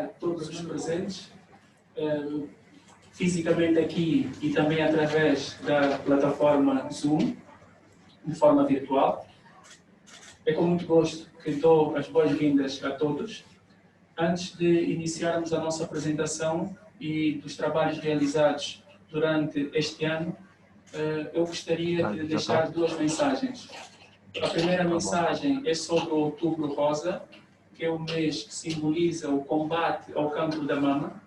cumprimentar todos os presentes, fisicamente aqui e também através da plataforma Zoom, de forma virtual. É com muito gosto que dou as boas-vindas a todos. Antes de iniciarmos a nossa apresentação e dos trabalhos realizados durante este ano, eu gostaria de deixar duas mensagens. A primeira mensagem é sobre o Outubro Rosa, que é o mês que simboliza o combate ao cancro da mama.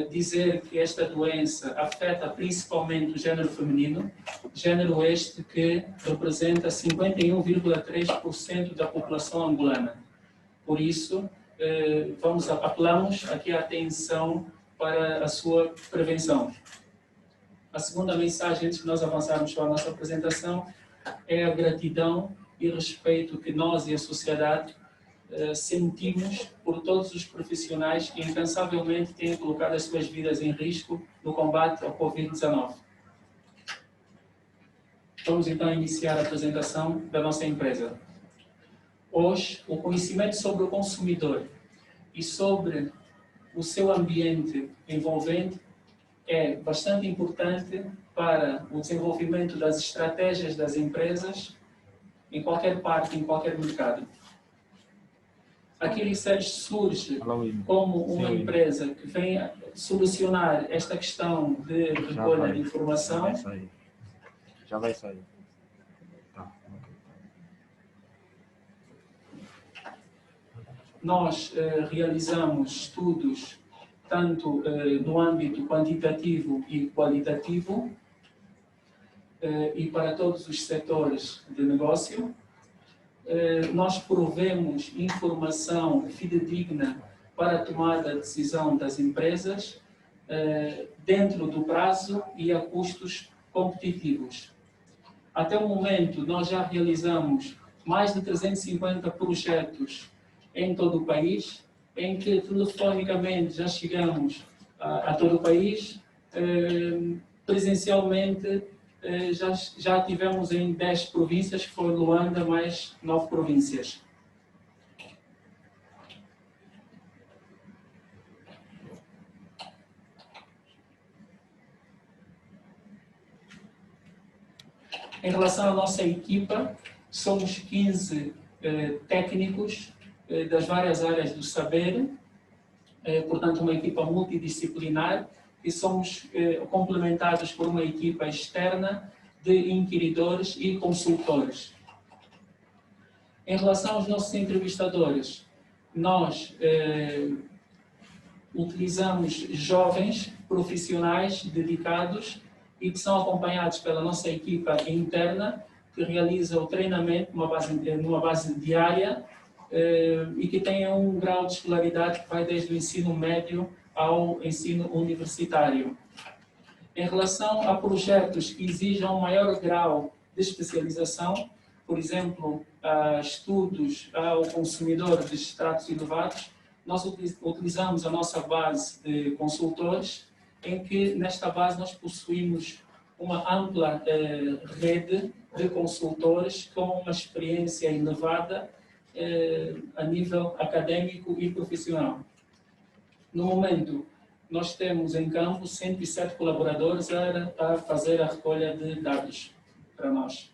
Dizer que esta doença afeta principalmente o género feminino, género este que representa 51,3% da população angolana. Por isso, apelamos aqui a atenção para a sua prevenção. A segunda mensagem, antes de nós avançarmos para a nossa apresentação, é a gratidão e respeito que nós e a sociedade sentimos por todos os profissionais que incansavelmente têm colocado as suas vidas em risco no combate ao Covid-19. Vamos então iniciar a apresentação da nossa empresa. Hoje, o conhecimento sobre o consumidor e sobre o seu ambiente envolvente é bastante importante para o desenvolvimento das estratégias das empresas em qualquer parte, em qualquer mercado. A Quirisej surge como uma empresa que vem solucionar esta questão de recolha de informação. Já vai sair. Tá. Nós realizamos estudos tanto no âmbito quantitativo e qualitativo e para todos os setores de negócio. Nós provemos informação fidedigna para a tomada de decisão das empresas dentro do prazo e a custos competitivos. Até o momento, nós já realizamos mais de 350 projetos em todo o país, em que telefonicamente já chegamos a todo o país, presencialmente já tivemos em 10 províncias, que foi Luanda, mais 9 províncias. Em relação à nossa equipa, somos 15 técnicos das várias áreas do saber, portanto uma equipa multidisciplinar, e somos complementados por uma equipa externa de inquiridores e consultores. Em relação aos nossos entrevistadores, nós utilizamos jovens profissionais dedicados e que são acompanhados pela nossa equipa interna, que realiza o treinamento numa base diária e que tem um grau de escolaridade que vai desde o ensino médio ao ensino universitário. Em relação a projetos que exijam um maior grau de especialização, por exemplo, estudos ao consumidor de estratos elevados, nós utilizamos a nossa base de consultores, em que nesta base nós possuímos uma ampla rede de consultores com uma experiência elevada a nível acadêmico e profissional. No momento, nós temos em campo 107 colaboradores a fazer a recolha de dados para nós.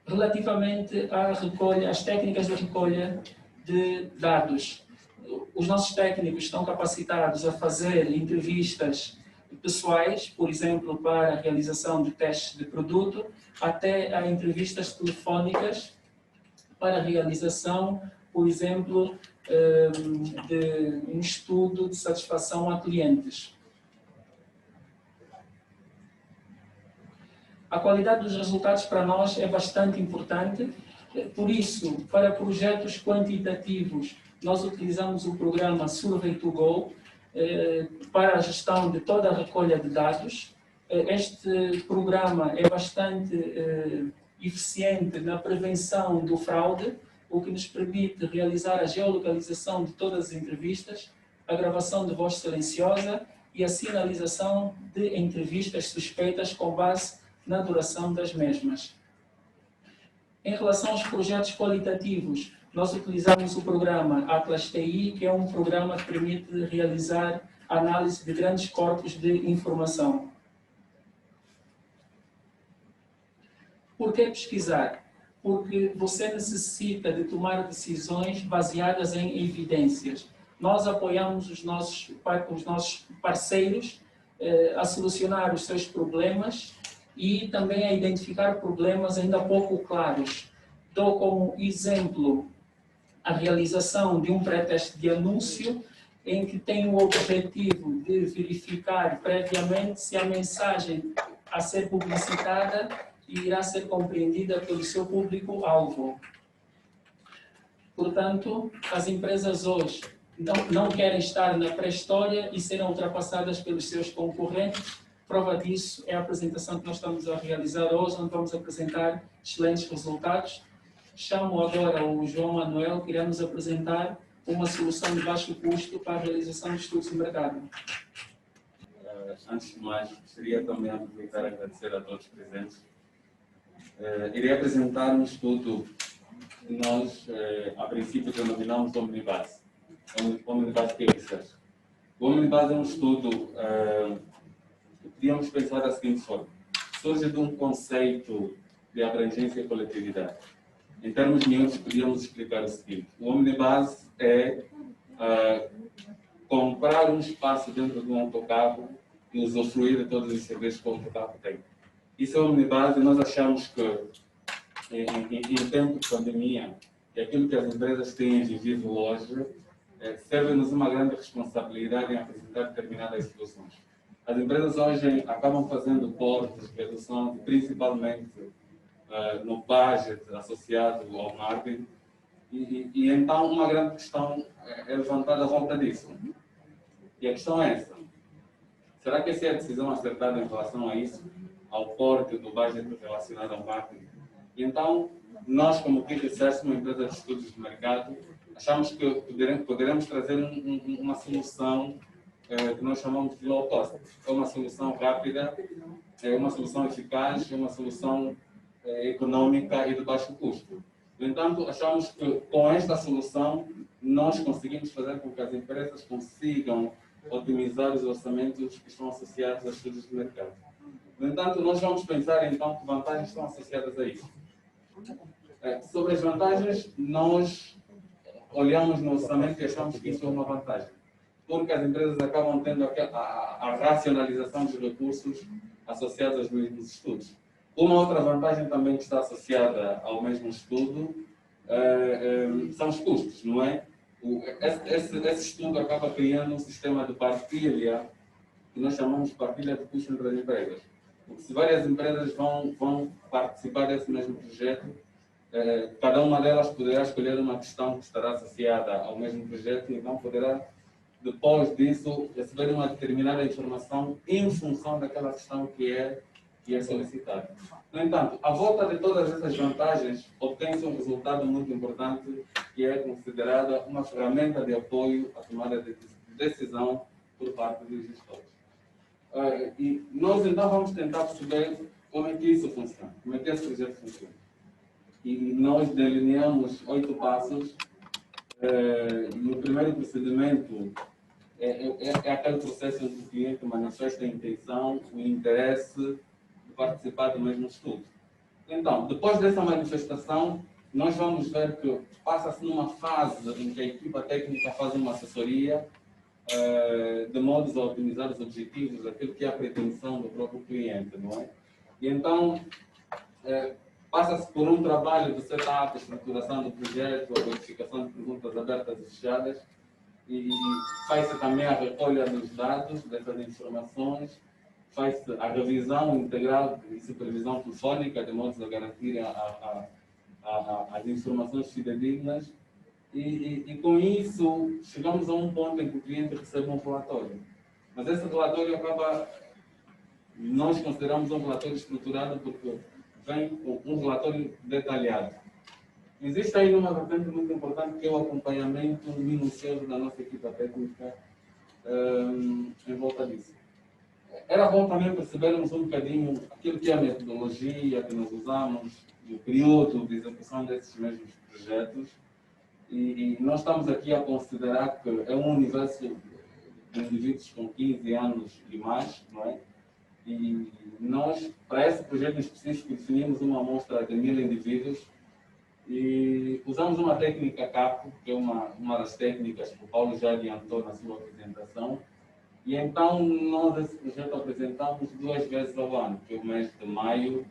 Relativamente à recolha, às técnicas de recolha de dados, os nossos técnicos estão capacitados a fazer entrevistas pessoais, por exemplo, para a realização de testes de produto, até a entrevistas telefónicas para a realização, por exemplo, de um estudo de satisfação a clientes. A qualidade dos resultados para nós é bastante importante, por isso, para projetos quantitativos, nós utilizamos o programa Survey2Go para a gestão de toda a recolha de dados. Este programa é bastante eficiente na prevenção do fraude, o que nos permite realizar a geolocalização de todas as entrevistas, a gravação de voz silenciosa e a sinalização de entrevistas suspeitas com base na duração das mesmas. Em relação aos projetos qualitativos, Nós utilizamos o programa Atlas TI, que é um programa que permite realizar análise de grandes corpos de informação. Por que pesquisar? Porque você necessita de tomar decisões baseadas em evidências. Nós apoiamos os nossos parceiros a solucionar os seus problemas e também a identificar problemas ainda pouco claros. Dou como exemplo a realização de um pré-teste de anúncio em que tem o objetivo de verificar previamente se a mensagem a ser publicitada irá ser compreendida pelo seu público-alvo. Portanto, as empresas hoje não querem estar na pré-história e serem ultrapassadas pelos seus concorrentes. Prova disso é a apresentação que nós estamos a realizar hoje, onde vamos apresentar excelentes resultados. Chamo agora o João Manuel, que irá nos apresentar uma solução de baixo custo para a realização de estudos de mercado. Antes de mais, gostaria também de aproveitar e agradecer a todos os presentes. Irei apresentar um estudo que nós, a princípio, denominamos Omnibase. Omnibase Research. O Omnibase é um estudo que podíamos pensar da seguinte forma. Surge de um conceito de abrangência e coletividade. Em termos miúdos, podíamos explicar o seguinte. O Omnibase é comprar um espaço dentro de um autocarro e usufruir de todos os serviços que o autocarro tem. Isso é o Omnibase e nós achamos que, em tempo de pandemia, e aquilo que as empresas têm vivido hoje, serve-nos uma grande responsabilidade em apresentar determinadas soluções. As empresas hoje acabam fazendo cortes, redução, principalmente no budget associado ao marketing, e então uma grande questão é levantada à volta disso. E a questão é essa. Será que essa é a decisão acertada em relação a isso, ao corte do budget relacionado ao marketing? E então, nós, como QTCS, uma empresa de estudos de mercado, achamos que poderemos trazer uma solução que nós chamamos de low cost. É uma solução rápida, é uma solução eficaz, é uma solução econômica e de baixo custo. No entanto, achamos que com esta solução nós conseguimos fazer com que as empresas consigam otimizar os orçamentos que estão associados a estudos de mercado. No entanto, nós vamos pensar então que vantagens estão associadas a isso. Sobre as vantagens, nós olhamos no orçamento e achamos que isso é uma vantagem, porque as empresas acabam tendo a racionalização dos recursos associados aos mesmos estudos. Uma outra vantagem também que está associada ao mesmo estudo são os custos, não é? Esse estudo acaba criando um sistema de partilha, que nós chamamos de partilha de custos entre as empresas. Porque se várias empresas vão participar desse mesmo projeto, cada uma delas poderá escolher uma questão que estará associada ao mesmo projeto e então poderá, depois disso, receber uma determinada informação em função daquela questão que é solicitada. No entanto, à volta de todas essas vantagens, obtém-se um resultado muito importante que é considerada uma ferramenta de apoio à tomada de decisão por parte dos gestores. E nós então vamos tentar perceber como é que isso funciona, como é que esse projeto funciona. E nós delineamos 8 passos. E o primeiro procedimento é aquele processo em que o cliente manifesta a intenção, o interesse de participar do mesmo estudo. Então, depois dessa manifestação, nós vamos ver que passa-se numa fase em que a equipa técnica faz uma assessoria de modos a otimizar os objetivos, aquilo que é a pretensão do próprio cliente, não é? E então, passa-se por um trabalho de setup, estruturação do projeto, a verificação de perguntas abertas e fechadas, e faz-se também a recolha dos dados, dessas informações, faz-se a revisão integral e supervisão telefónica, de modo a garantir as informações fidedignas, e com isso chegamos a um ponto em que o cliente recebe um relatório. Mas esse relatório nós consideramos um relatório estruturado porque vem com um relatório detalhado. Existe aí uma vertente muito importante que é o acompanhamento minucioso da nossa equipa técnica em volta disso. Era bom também percebermos um bocadinho aquilo que é a metodologia que nós usamos, o período de execução desses mesmos projetos, E nós estamos aqui a considerar que é um universo de indivíduos com 15 anos e mais, não é? E nós, para esse projeto em específico, definimos uma amostra de 1000 indivíduos e usamos uma técnica CAPO, que é uma das técnicas que o Paulo já adiantou na sua apresentação. E então, nós esse projeto apresentamos 2 vezes ao ano, que é o mês de maio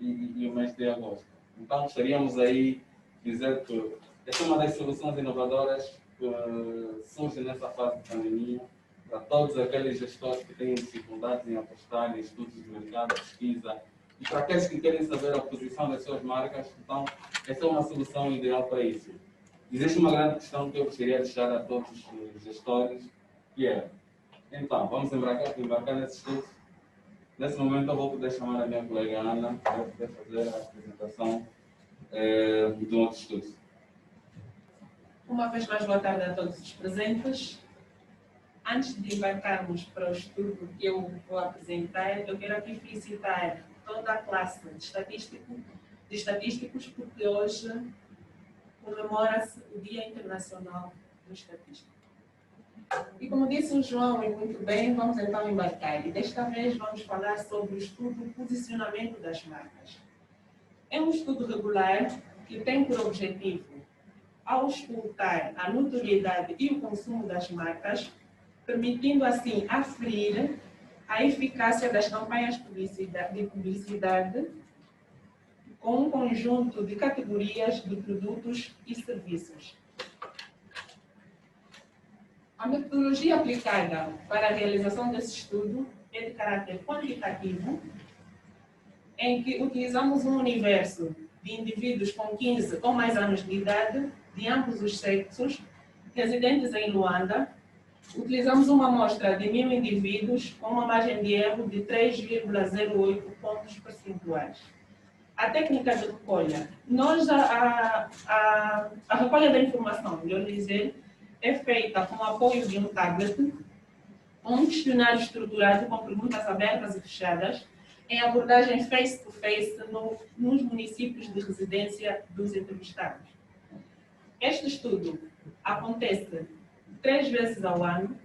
e o mês de agosto. Então, gostaríamos aí de dizer que essa é uma das soluções inovadoras que surge nessa fase de pandemia, para todos aqueles gestores que têm dificuldades em apostar em estudos de mercado, pesquisa, e para aqueles que querem saber a posição das suas marcas. Então, essa é uma solução ideal para isso. Existe uma grande questão que eu gostaria de deixar a todos os gestores, que é, então, vamos embarcar nesse estudo. Nesse momento eu vou poder chamar a minha colega Ana para poder fazer a apresentação do outro estudo. Uma vez mais, boa tarde a todos os presentes. Antes de embarcarmos para o estudo que eu vou apresentar, eu quero aqui felicitar toda a classe de estatísticos, porque hoje comemora-se o Dia Internacional do Estatístico. E como disse o João, e muito bem, vamos então embarcar. E desta vez vamos falar sobre o estudo Posicionamento das Marcas. É um estudo regular que tem por objetivo auscultar a notoriedade e o consumo das marcas, permitindo assim aferir a eficácia das campanhas de publicidade com um conjunto de categorias de produtos e serviços. A metodologia aplicada para a realização desse estudo é de caráter quantitativo, em que utilizamos um universo de indivíduos com 15 ou mais anos de idade, de ambos os sexos, residentes em Luanda. Utilizamos uma amostra de 1000 indivíduos com uma margem de erro de 3,08 pontos percentuais. A técnica de recolha. A recolha da informação, melhor dizer, é feita com o apoio de um tablet, um questionário estruturado com perguntas abertas e fechadas, em abordagem face-to-face nos municípios de residência dos entrevistados. Este estudo acontece 3 vezes ao ano,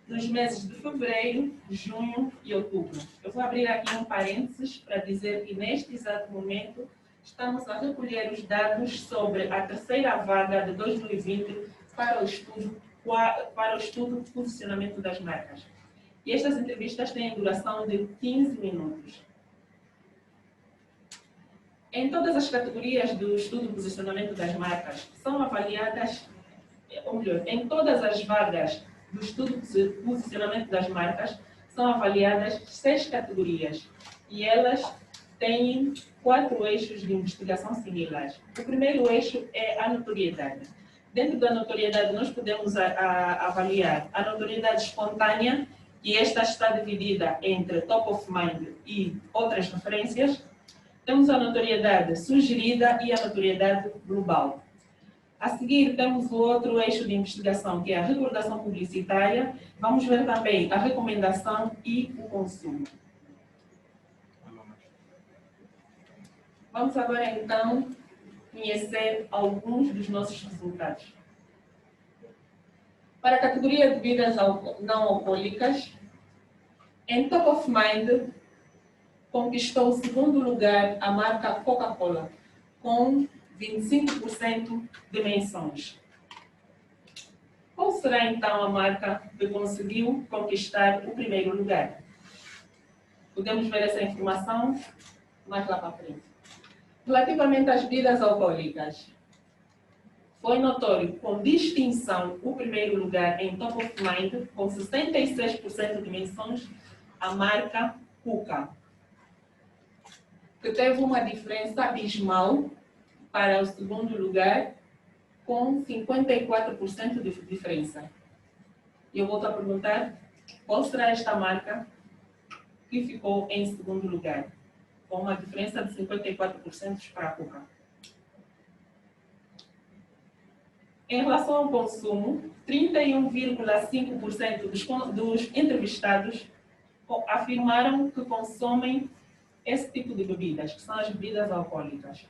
nos meses de fevereiro, junho e outubro. Eu vou abrir aqui um parênteses para dizer que neste exato momento estamos a recolher os dados sobre a terceira vaga de 2020 para o estudo de posicionamento das marcas. E estas entrevistas têm duração de 15 minutos. Em todas as categorias do estudo de posicionamento das marcas, são avaliadas, ou melhor, em todas as vagas do estudo de posicionamento das marcas, são avaliadas 6 categorias. E elas têm 4 eixos de investigação similares. O primeiro eixo é a notoriedade. Dentro da notoriedade, nós podemos avaliar a notoriedade espontânea, e esta está dividida entre top of mind e outras referências. Temos a notoriedade sugerida e a notoriedade global. A seguir, temos o outro eixo de investigação, que é a recordação publicitária. Vamos ver também a recomendação e o consumo. Vamos agora, então, conhecer alguns dos nossos resultados. Para a categoria de bebidas não alcoólicas, em top of mind, conquistou o segundo lugar a marca Coca-Cola, com 25% de menções. Qual será, então, a marca que conseguiu conquistar o primeiro lugar? Podemos ver essa informação mais lá para frente. Relativamente às bebidas alcoólicas, foi notório com distinção o primeiro lugar em top of mind, com 66% de menções, a marca Cuca, que teve uma diferença abismal para o segundo lugar, com 54% de diferença. E eu volto a perguntar, qual será esta marca que ficou em segundo lugar, com uma diferença de 54% para a Cuca? Em relação ao consumo, 31,5% dos entrevistados afirmaram que consomem esse tipo de bebidas, que são as bebidas alcoólicas.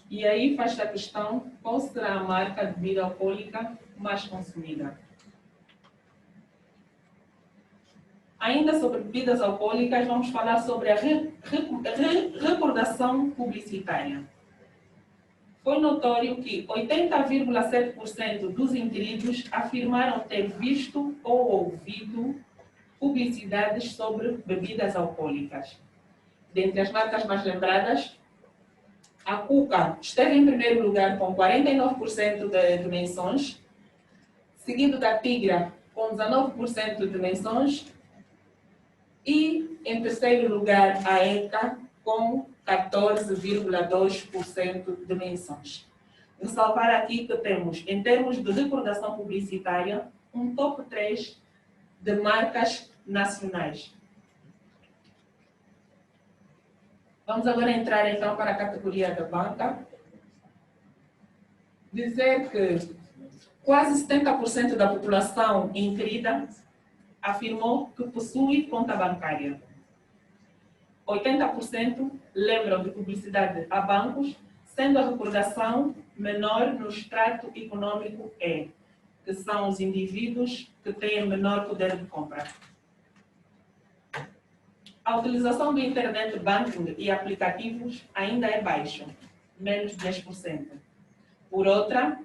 E aí faz a questão, qual será a marca de bebida alcoólica mais consumida? Ainda sobre bebidas alcoólicas, vamos falar sobre a recordação publicitária. Foi notório que 80,7% dos inquiridos afirmaram ter visto ou ouvido publicidades sobre bebidas alcoólicas. Dentre as marcas mais lembradas, a Cuca esteve em primeiro lugar com 49% de menções, seguido da Tigra com 19% de menções e, em terceiro lugar, a ECA com 14,2% de menções. Ressalvar aqui que temos, em termos de recordação publicitária, um top 3 de marcas nacionais. Vamos agora entrar então para a categoria da banca. Dizer que quase 70% da população inquirida afirmou que possui conta bancária. 80% lembram de publicidade a bancos, sendo a recordação menor no extrato econômico E, que são os indivíduos que têm menor poder de compra. A utilização do internet banking e aplicativos ainda é baixa, menos de 10%. Por outra,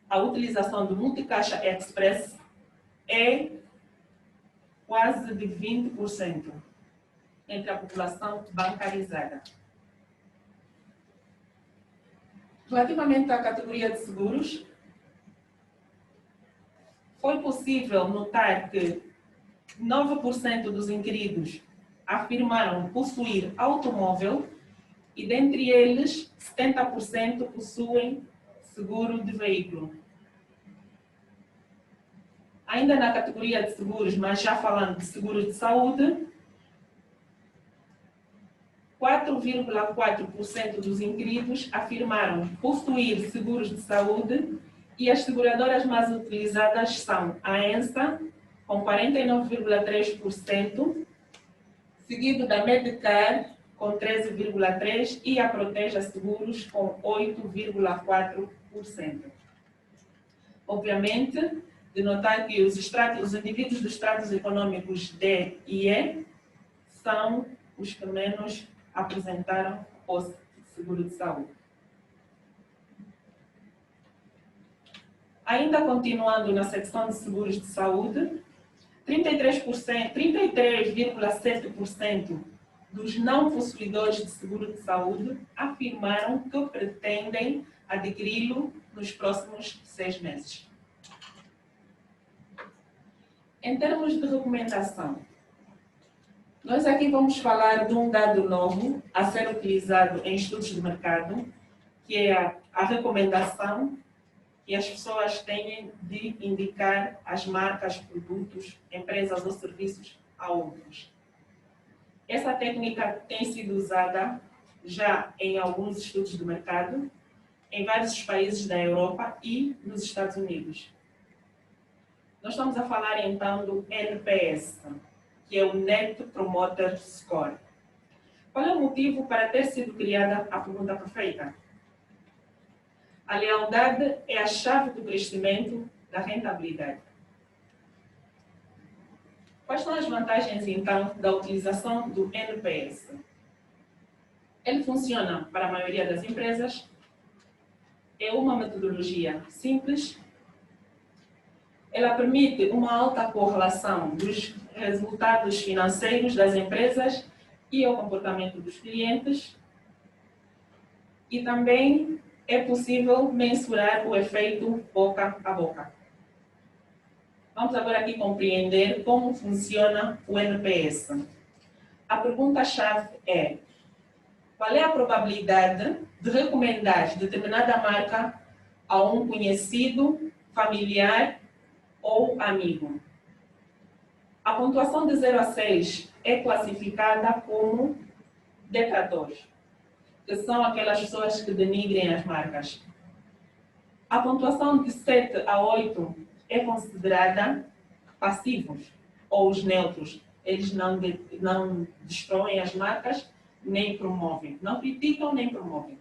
a utilização do multicaixa express é quase de 20% entre a população bancarizada. Relativamente à categoria de seguros, foi possível notar que 9% dos inquiridos afirmaram possuir automóvel e, dentre eles, 70% possuem seguro de veículo. Ainda na categoria de seguros, mas já falando de seguros de saúde, 4,4% dos inquiridos afirmaram possuir seguros de saúde e as seguradoras mais utilizadas são a ENSA, com 49,3%, seguido da Medicare, com 13,3%, e a Proteja Seguros, com 8,4%. Obviamente, de notar que os indivíduos dos estratos econômicos D e E são os que menos apresentaram o seguro de saúde. Ainda continuando na secção de seguros de saúde, 33,7% dos não possuidores de seguro de saúde afirmaram que pretendem adquiri-lo nos próximos 6 meses. Em termos de recomendação, nós aqui vamos falar de um dado novo a ser utilizado em estudos de mercado, que é a recomendação que as pessoas têm de indicar as marcas, produtos, empresas ou serviços a outros. Essa técnica tem sido usada já em alguns estudos de mercado, em vários países da Europa e nos Estados Unidos. Nós estamos a falar então do NPS, que é o Net Promoter Score. Qual é o motivo para ter sido criada a pergunta perfeita? A lealdade é a chave do crescimento da rentabilidade. Quais são as vantagens, então, da utilização do NPS? Ele funciona para a maioria das empresas, é uma metodologia simples, ela permite uma alta correlação dos resultados financeiros das empresas e ao comportamento dos clientes, e também é possível mensurar o efeito boca a boca. Vamos agora aqui compreender como funciona o NPS. A pergunta-chave é: qual é a probabilidade de recomendar determinada marca a um conhecido, familiar ou amigo? A pontuação de 0 a 6 é classificada como detratores, que são aquelas pessoas que denigrem as marcas. A pontuação de 7 a 8 é considerada passivos, ou os neutros. Eles não destroem as marcas, nem promovem. Não criticam, nem promovem.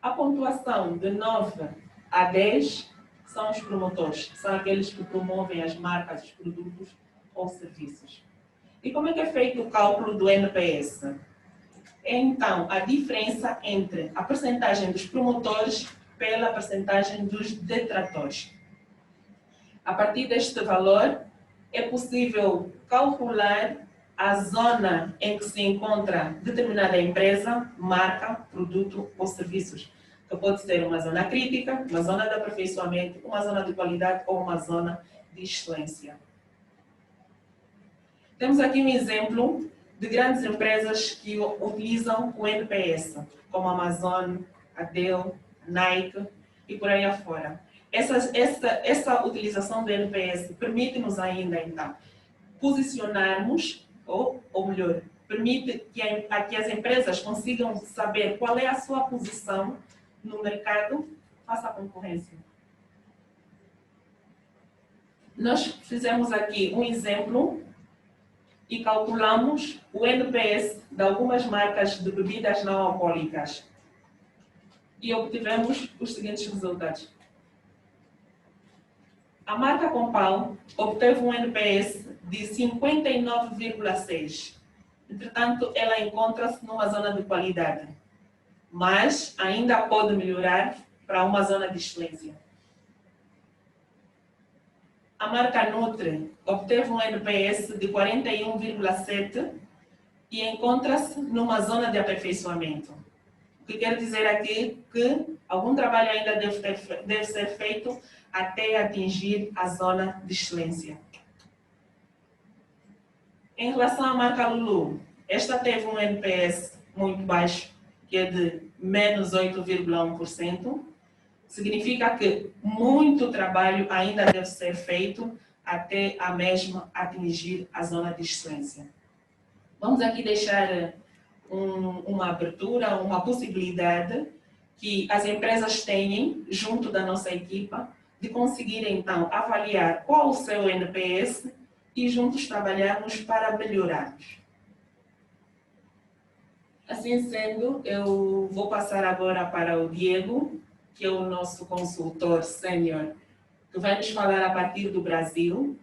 A pontuação de 9 a 10 são os promotores, são aqueles que promovem as marcas, os produtos ou serviços. E como é que é feito o cálculo do NPS? Então, a diferença entre a percentagem dos promotores pela percentagem dos detratores. A partir deste valor, é possível calcular a zona em que se encontra determinada empresa, marca, produto ou serviços, que pode ser uma zona crítica, uma zona de aperfeiçoamento, uma zona de qualidade ou uma zona de excelência. Temos aqui um exemplo de grandes empresas que utilizam o NPS, como a Amazon, a Dell, Nike e por aí afora. Essa utilização do NPS permite-nos ainda, então, posicionarmos, ou melhor, permite que as empresas consigam saber qual é a sua posição no mercado face à concorrência. Nós fizemos aqui um exemplo e calculamos o NPS de algumas marcas de bebidas não alcoólicas. E obtivemos os seguintes resultados. A marca Compal obteve um NPS de 59,6. Entretanto, ela encontra-se numa zona de qualidade, mas ainda pode melhorar para uma zona de excelência. A marca Nutri obteve um NPS de 41,7 e encontra-se numa zona de aperfeiçoamento. O que quer dizer aqui que algum trabalho ainda deve ser feito até atingir a zona de excelência. Em relação à marca Lulu, esta teve um NPS muito baixo, que é de menos 8,1%. Significa que muito trabalho ainda deve ser feito até a mesma atingir a zona de excelência. Vamos aqui deixar uma abertura, uma possibilidade que as empresas têm, junto da nossa equipa, de conseguir, então, avaliar qual o seu NPS e juntos trabalharmos para melhorarmos. Assim sendo, eu vou passar agora para o Diego, que é o nosso consultor sênior, que vai nos falar a partir do Brasil.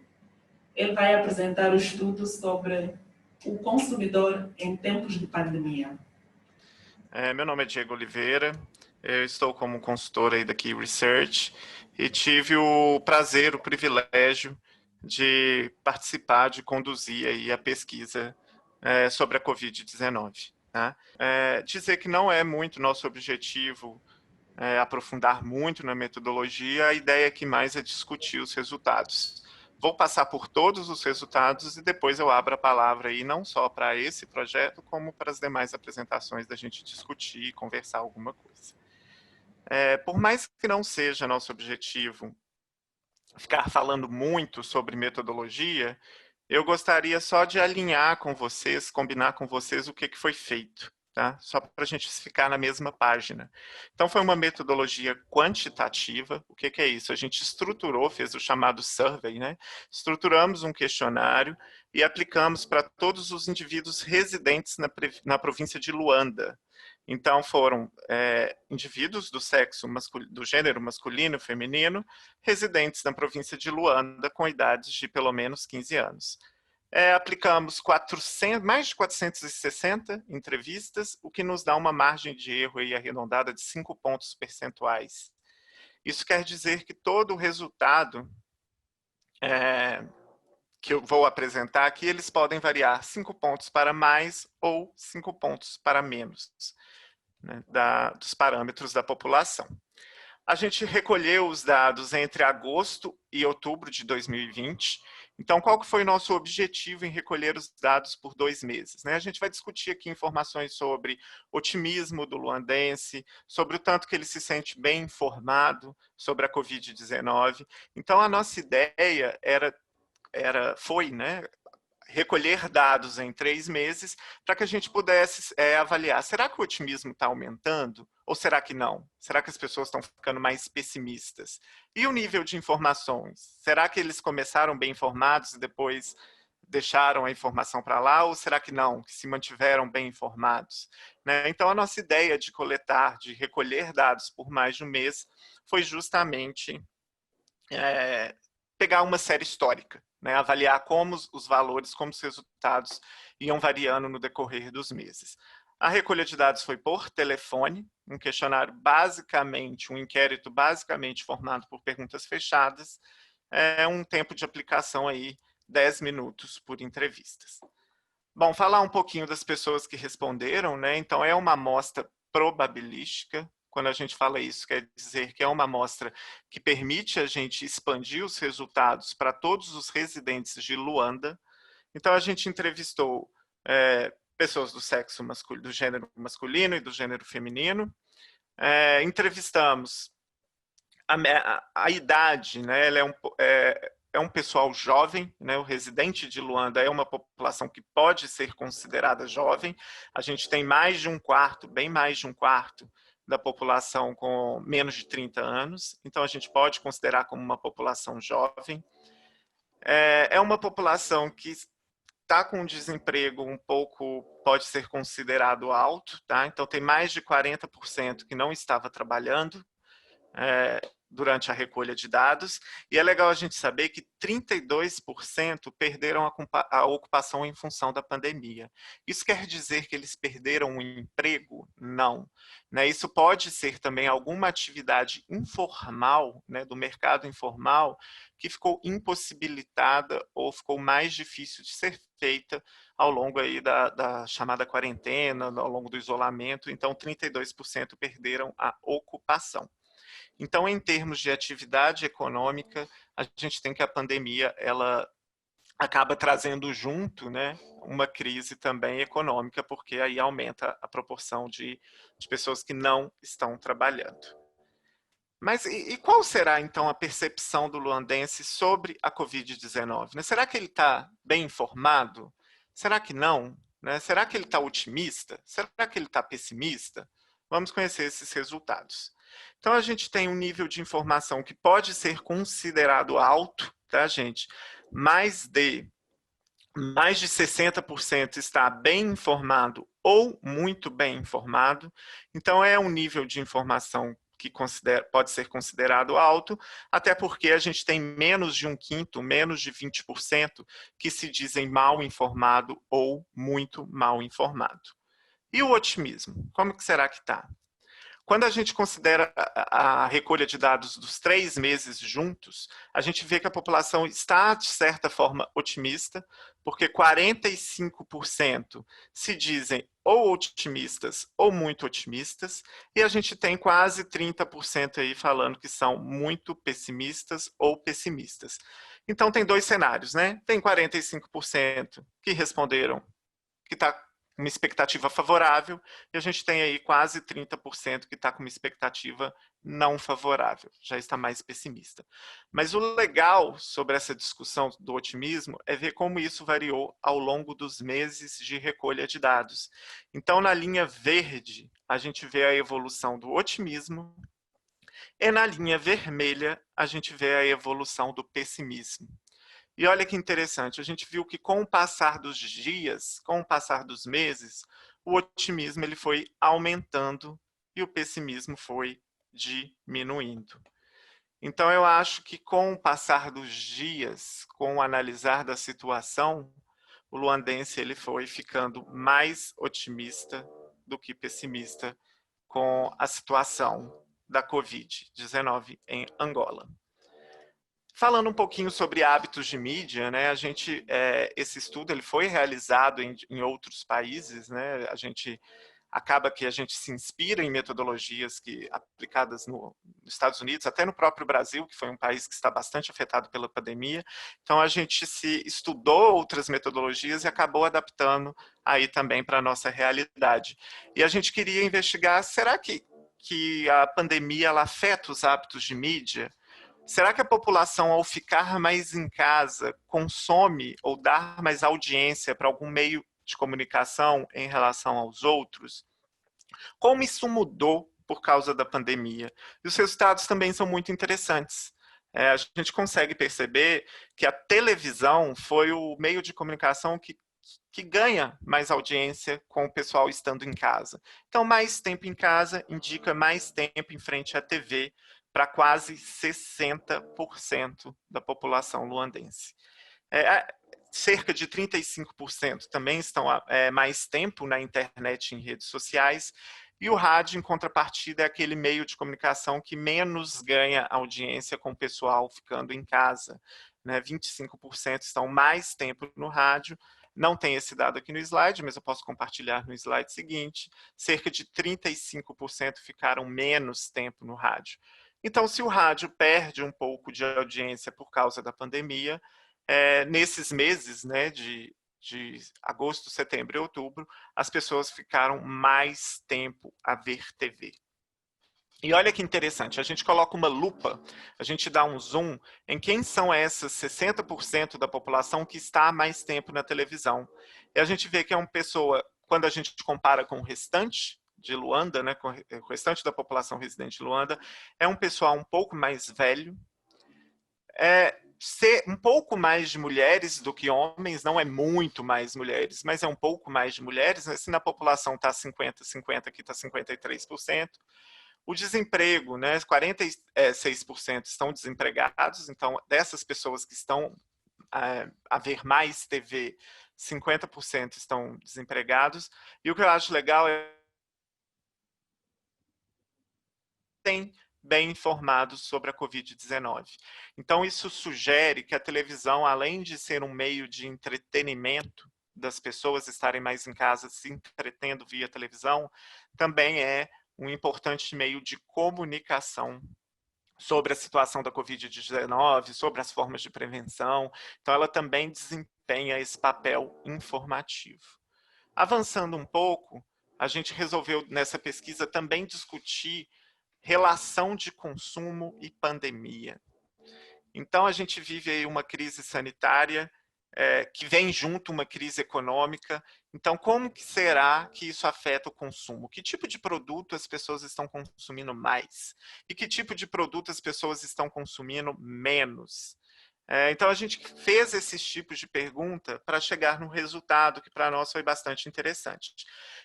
Ele vai apresentar o estudo sobre o consumidor em tempos de pandemia. Meu nome é Diego Oliveira, eu estou como consultor aí da Key Research e tive o prazer, o privilégio de participar, de conduzir aí a pesquisa sobre a Covid-19. Tá? Dizer que não é muito nosso objetivo aprofundar muito na metodologia, a ideia aqui mais é discutir os resultados. Vou passar por todos os resultados e depois eu abro a palavra aí não só para esse projeto, como para as demais apresentações da gente discutir e conversar alguma coisa. Por mais que não seja nosso objetivo ficar falando muito sobre metodologia, eu gostaria só de alinhar com vocês, combinar com vocês o que foi feito. Tá? Só para a gente ficar na mesma página. Então, foi uma metodologia quantitativa. O que é isso? A gente estruturou, fez o chamado survey, né? Estruturamos um questionário e aplicamos para todos os indivíduos residentes na província de Luanda. Então, foram indivíduos do sexo do gênero masculino e feminino, residentes na província de Luanda, com idades de pelo menos 15 anos. Aplicamos mais de 460 entrevistas, o que nos dá uma margem de erro aí arredondada de 5 pontos percentuais. Isso quer dizer que todo o resultado que eu vou apresentar aqui, eles podem variar 5 pontos para mais ou 5 pontos para menos, né, dos parâmetros da população. A gente recolheu os dados entre agosto e outubro de 2020. Então, qual que foi o nosso objetivo em recolher os dados por 2 meses? Né? A gente vai discutir aqui informações sobre otimismo do luandense, sobre o tanto que ele se sente bem informado sobre a Covid-19. Então, a nossa ideia foi, né, recolher dados em 3 meses para que a gente pudesse avaliar, será que o otimismo está aumentando ou será que não? Será que as pessoas estão ficando mais pessimistas? E o nível de informações? Será que eles começaram bem informados e depois deixaram a informação para lá ou será que não, que se mantiveram bem informados? né? Então, a nossa ideia de coletar, de recolher dados por mais de um mês, foi justamente pegar uma série histórica, né? Avaliar como os valores, como os resultados iam variando no decorrer dos meses. A recolha de dados foi por telefone, um questionário basicamente, um inquérito basicamente formado por perguntas fechadas, um tempo de aplicação aí 10 minutos por entrevistas. Bom, falar um pouquinho das pessoas que responderam, né? Então, é uma amostra probabilística. Quando a gente fala isso, quer dizer que é uma amostra que permite a gente expandir os resultados para todos os residentes de Luanda. Então, a gente entrevistou pessoas do sexo masculino, do gênero masculino e do gênero feminino. Entrevistamos a idade, né? Ela é um pessoal jovem, né? O residente de Luanda é uma população que pode ser considerada jovem. A gente tem mais de um quarto, bem mais de um quarto da população com menos de 30 anos, então a gente pode considerar como uma população jovem. É uma população que está com um desemprego um pouco, pode ser considerado alto, tá? Então tem mais de 40% que não estava trabalhando durante a recolha de dados, e é legal a gente saber que 32% perderam a ocupação em função da pandemia. Isso quer dizer que eles perderam o emprego? Não. Né? Isso pode ser também alguma atividade informal, né, do mercado informal, que ficou impossibilitada ou ficou mais difícil de ser feita ao longo aí da chamada quarentena, ao longo do isolamento. Então, 32% perderam a ocupação. Então, em termos de atividade econômica, a gente tem que a pandemia ela acaba trazendo junto, né, uma crise também econômica, porque aí aumenta a proporção de pessoas que não estão trabalhando. Mas e qual será, então, a percepção do luandense sobre a Covid-19? Né? Será que ele está bem informado? Será que não? Né? Será que ele está otimista? Será que ele está pessimista? Vamos conhecer esses resultados. Então, a gente tem um nível de informação que pode ser considerado alto, tá, gente? Mais de 60% está bem informado ou muito bem informado. Então, é um nível de informação que pode ser considerado alto, até porque a gente tem menos de um quinto, menos de 20%, que se dizem mal informado ou muito mal informado. E o otimismo? Como que será que está? Quando a gente considera a recolha de dados dos 3 meses juntos, a gente vê que a população está, de certa forma, otimista, porque 45% se dizem ou otimistas ou muito otimistas, e a gente tem quase 30% aí falando que são muito pessimistas ou pessimistas. Então, tem 2 cenários, né? Tem 45% que responderam que está uma expectativa favorável, e a gente tem aí quase 30% que está com uma expectativa não favorável, já está mais pessimista. Mas o legal sobre essa discussão do otimismo é ver como isso variou ao longo dos meses de recolha de dados. Então, na linha verde, a gente vê a evolução do otimismo, e na linha vermelha, a gente vê a evolução do pessimismo. E olha que interessante, a gente viu que com o passar dos dias, com o passar dos meses, o otimismo ele foi aumentando e o pessimismo foi diminuindo. Então eu acho que com o passar dos dias, com o analisar da situação, o luandense ele foi ficando mais otimista do que pessimista com a situação da Covid-19 em Angola. Falando um pouquinho sobre hábitos de mídia, né? Esse estudo ele foi realizado em outros países, né? Acaba que a gente se inspira em metodologias aplicadas nos Estados Unidos, até no próprio Brasil, que foi um país que está bastante afetado pela pandemia. Então a gente estudou outras metodologias e acabou adaptando aí também para a nossa realidade. E a gente queria investigar, será que a pandemia ela afeta os hábitos de mídia? Será que a população, ao ficar mais em casa, consome ou dá mais audiência para algum meio de comunicação em relação aos outros? Como isso mudou por causa da pandemia? E os resultados também são muito interessantes. A gente consegue perceber que a televisão foi o meio de comunicação que que ganha mais audiência com o pessoal estando em casa. Então, mais tempo em casa indica mais tempo em frente à TV para quase 60% da população luandense. Cerca de 35% também estão mais tempo na internet e em redes sociais, e o rádio, em contrapartida, é aquele meio de comunicação que menos ganha audiência com o pessoal ficando em casa. 25% estão mais tempo no rádio. Não tem esse dado aqui no slide, mas eu posso compartilhar no slide seguinte. Cerca de 35% ficaram menos tempo no rádio. Então, se o rádio perde um pouco de audiência por causa da pandemia, nesses meses, né, de agosto, setembro e outubro, as pessoas ficaram mais tempo a ver TV. E olha que interessante, a gente coloca uma lupa, a gente dá um zoom em quem são essas 60% da população que está mais tempo na televisão. E a gente vê que é uma pessoa, quando a gente compara com o restante de Luanda, né, com o restante da população residente de Luanda, é um pessoal um pouco mais velho, ser um pouco mais de mulheres do que homens, não é muito mais mulheres, mas é um pouco mais de mulheres. Se na população está 50-50, aqui está 53%. O desemprego, né, 46% estão desempregados, então dessas pessoas que estão a ver mais TV, 50% estão desempregados. E o que eu acho legal é tem bem informados sobre a Covid-19. Então, isso sugere que a televisão, além de ser um meio de entretenimento, das pessoas estarem mais em casa se entretendo via televisão, também é um importante meio de comunicação sobre a situação da Covid-19, sobre as formas de prevenção. Então, ela também desempenha esse papel informativo. Avançando um pouco, a gente resolveu, nessa pesquisa, também discutir relação de consumo e pandemia. Então, a gente vive aí uma crise sanitária que vem junto uma crise econômica. Então, como que será que isso afeta o consumo? Que tipo de produto as pessoas estão consumindo mais? E que tipo de produto as pessoas estão consumindo menos? Então, a gente fez esses tipos de pergunta para chegar num resultado que para nós foi bastante interessante.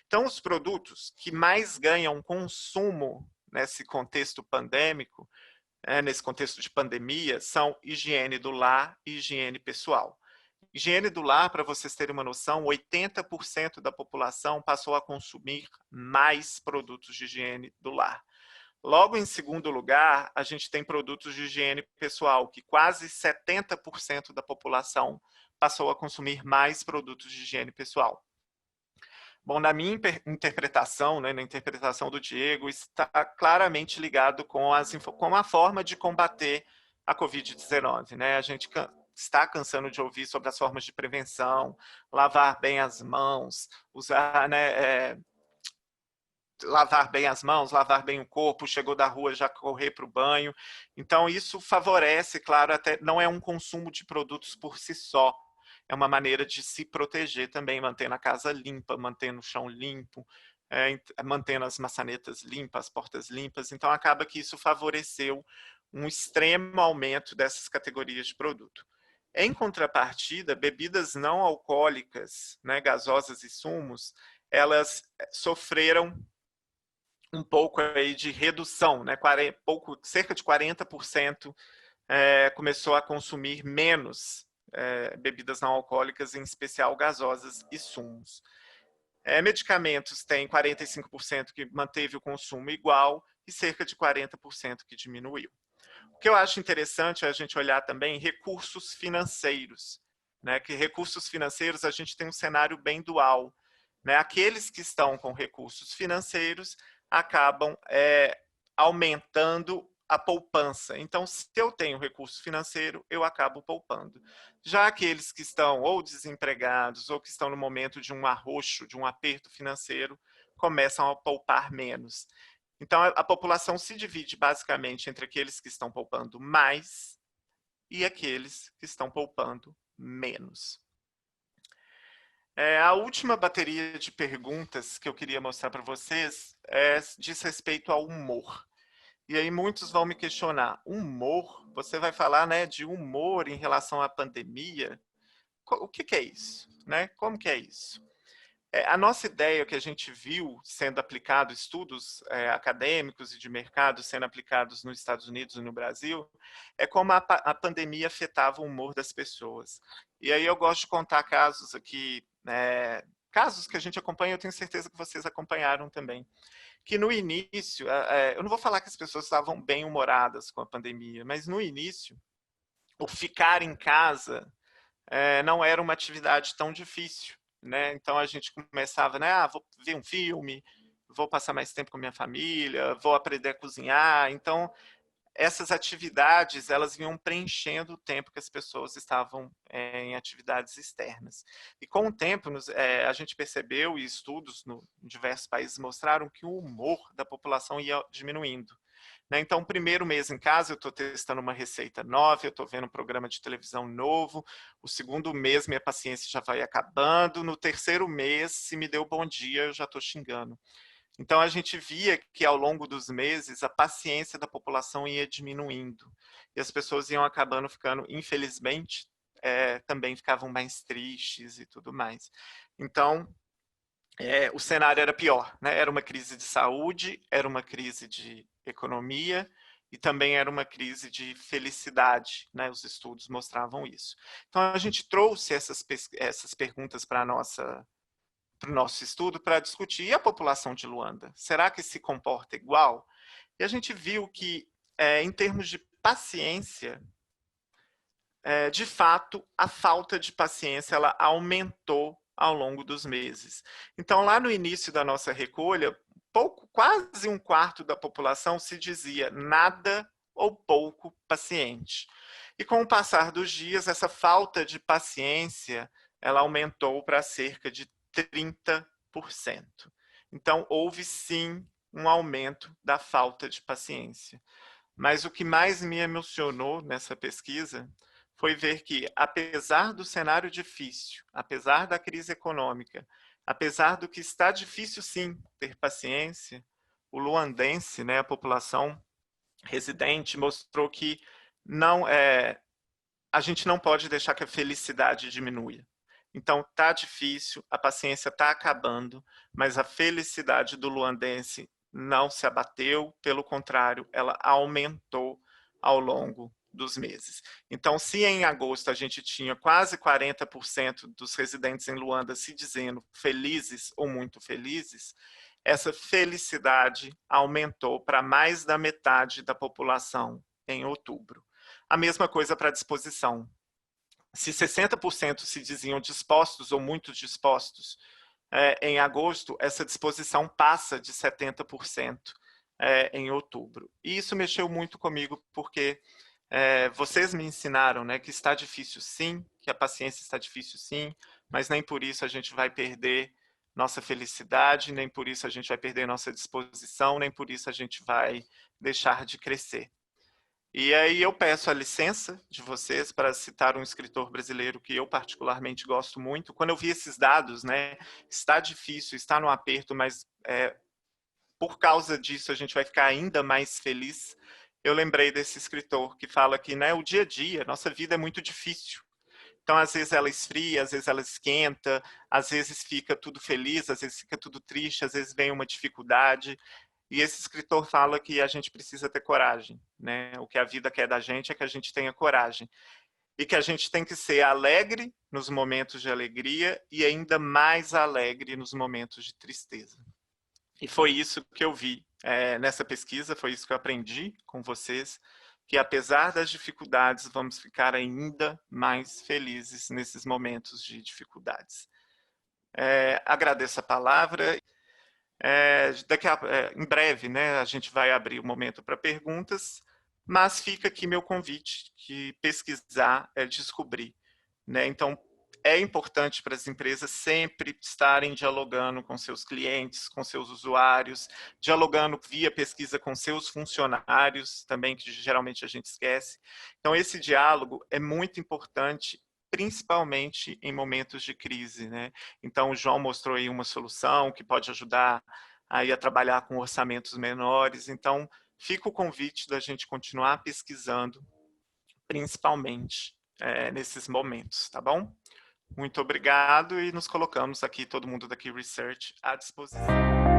Então, os produtos que mais ganham consumo nesse contexto pandêmico, nesse contexto de pandemia, são higiene do lar e higiene pessoal. Higiene do lar, para vocês terem uma noção, 80% da população passou a consumir mais produtos de higiene do lar. Logo em segundo lugar, a gente tem produtos de higiene pessoal, que quase 70% da população passou a consumir mais produtos de higiene pessoal. Bom, na minha interpretação, né, na interpretação do Diego, está claramente ligado com a forma de combater a Covid-19. Né? A gente está cansando de ouvir sobre as formas de prevenção, lavar bem as mãos, lavar bem as mãos, lavar bem o corpo, chegou da rua já correr para o banho. Então, isso favorece, claro, até não é um consumo de produtos por si só, é uma maneira de se proteger também, mantendo a casa limpa, mantendo o chão limpo, mantendo as maçanetas limpas, as portas limpas. Então, acaba que isso favoreceu um extremo aumento dessas categorias de produto. Em contrapartida, bebidas não alcoólicas, né, gasosas e sumos, elas sofreram um pouco aí de redução, né, cerca de 40% começou a consumir menos bebidas não alcoólicas, em especial gasosas e sumos. Medicamentos tem 45% que manteve o consumo igual e cerca de 40% que diminuiu. O que eu acho interessante é a gente olhar também recursos financeiros, né? Que recursos financeiros a gente tem um cenário bem dual, né? Aqueles que estão com recursos financeiros acabam aumentando a poupança. Então, se eu tenho recurso financeiro, eu acabo poupando. Já aqueles que estão ou desempregados ou que estão no momento de um arroxo, de um aperto financeiro, começam a poupar menos. Então, a população se divide basicamente entre aqueles que estão poupando mais e aqueles que estão poupando menos. A última bateria de perguntas que eu queria mostrar para vocês diz respeito ao humor. E aí muitos vão me questionar, humor? Você vai falar, né, de humor em relação à pandemia? o que é isso? Né? Como que é isso? A nossa ideia, que a gente viu sendo aplicado, estudos acadêmicos e de mercado sendo aplicados nos Estados Unidos e no Brasil, é como a pandemia afetava o humor das pessoas. E aí eu gosto de contar casos aqui, casos que a gente acompanha, eu tenho certeza que vocês acompanharam também. Que no início, eu não vou falar que as pessoas estavam bem-humoradas com a pandemia, mas no início, o ficar em casa não era uma atividade tão difícil. Né? Então a gente começava, né? Vou ver um filme, vou passar mais tempo com minha família, vou aprender a cozinhar. Então essas atividades elas vinham preenchendo o tempo que as pessoas estavam em atividades externas. E com o tempo a gente percebeu, e estudos em diversos países mostraram que o humor da população ia diminuindo. Então, o primeiro mês em casa, eu estou testando uma receita nova, eu estou vendo um programa de televisão novo. O segundo mês, minha paciência já vai acabando. No terceiro mês, se me deu bom dia, eu já estou xingando. Então, a gente via que, ao longo dos meses, a paciência da população ia diminuindo. E as pessoas iam acabando ficando, infelizmente, também ficavam mais tristes e tudo mais. Então, o cenário era pior, né? Era uma crise de saúde, era uma crise de economia e também era uma crise de felicidade, né? Os estudos mostravam isso. Então a gente trouxe essas perguntas para o nosso estudo para discutir. E a população de Luanda? Será que se comporta igual? E a gente viu que, em termos de paciência, de fato, a falta de paciência ela aumentou ao longo dos meses. Então, lá no início da nossa recolha, quase um quarto da população se dizia nada ou pouco paciente. E com o passar dos dias, essa falta de paciência ela aumentou para cerca de 30%. Então, houve sim um aumento da falta de paciência. Mas o que mais me emocionou nessa pesquisa foi ver que, apesar do cenário difícil, apesar da crise econômica, apesar do que está difícil sim ter paciência, o luandense, né, a população residente, mostrou que a gente não pode deixar que a felicidade diminua. Então, está difícil, a paciência está acabando, mas a felicidade do luandense não se abateu, pelo contrário, ela aumentou ao longo dos meses. Então, se em agosto a gente tinha quase 40% dos residentes em Luanda se dizendo felizes ou muito felizes, essa felicidade aumentou para mais da metade da população em outubro. A mesma coisa para a disposição. Se 60% se diziam dispostos ou muito dispostos, em agosto, essa disposição passa de 70% em outubro. E isso mexeu muito comigo, porque vocês me ensinaram, né, que está difícil sim, que a paciência está difícil sim, mas nem por isso a gente vai perder nossa felicidade, nem por isso a gente vai perder nossa disposição, nem por isso a gente vai deixar de crescer. E aí eu peço a licença de vocês para citar um escritor brasileiro que eu particularmente gosto muito. Quando eu vi esses dados, né, está difícil, está no aperto, mas por causa disso a gente vai ficar ainda mais feliz. Eu lembrei desse escritor que fala que, né, o dia a dia, nossa vida é muito difícil. Então, às vezes ela esfria, às vezes ela esquenta, às vezes fica tudo feliz, às vezes fica tudo triste, às vezes vem uma dificuldade. E esse escritor fala que a gente precisa ter coragem, né? O que a vida quer da gente é que a gente tenha coragem. E que a gente tem que ser alegre nos momentos de alegria e ainda mais alegre nos momentos de tristeza. E foi isso que eu vi nessa pesquisa, foi isso que eu aprendi com vocês, que apesar das dificuldades, vamos ficar ainda mais felizes nesses momentos de dificuldades. Agradeço a palavra. Em breve, né, a gente vai abrir o momento para perguntas, mas fica aqui meu convite de pesquisar, descobrir. Né? Então, é importante para as empresas sempre estarem dialogando com seus clientes, com seus usuários, dialogando via pesquisa com seus funcionários, também, que geralmente a gente esquece. Então, esse diálogo é muito importante, principalmente em momentos de crise. Né? Então, o João mostrou aí uma solução que pode ajudar aí a trabalhar com orçamentos menores. Então, fica o convite da gente continuar pesquisando, principalmente nesses momentos, tá bom? Muito obrigado e nos colocamos aqui, todo mundo da Key Research, à disposição.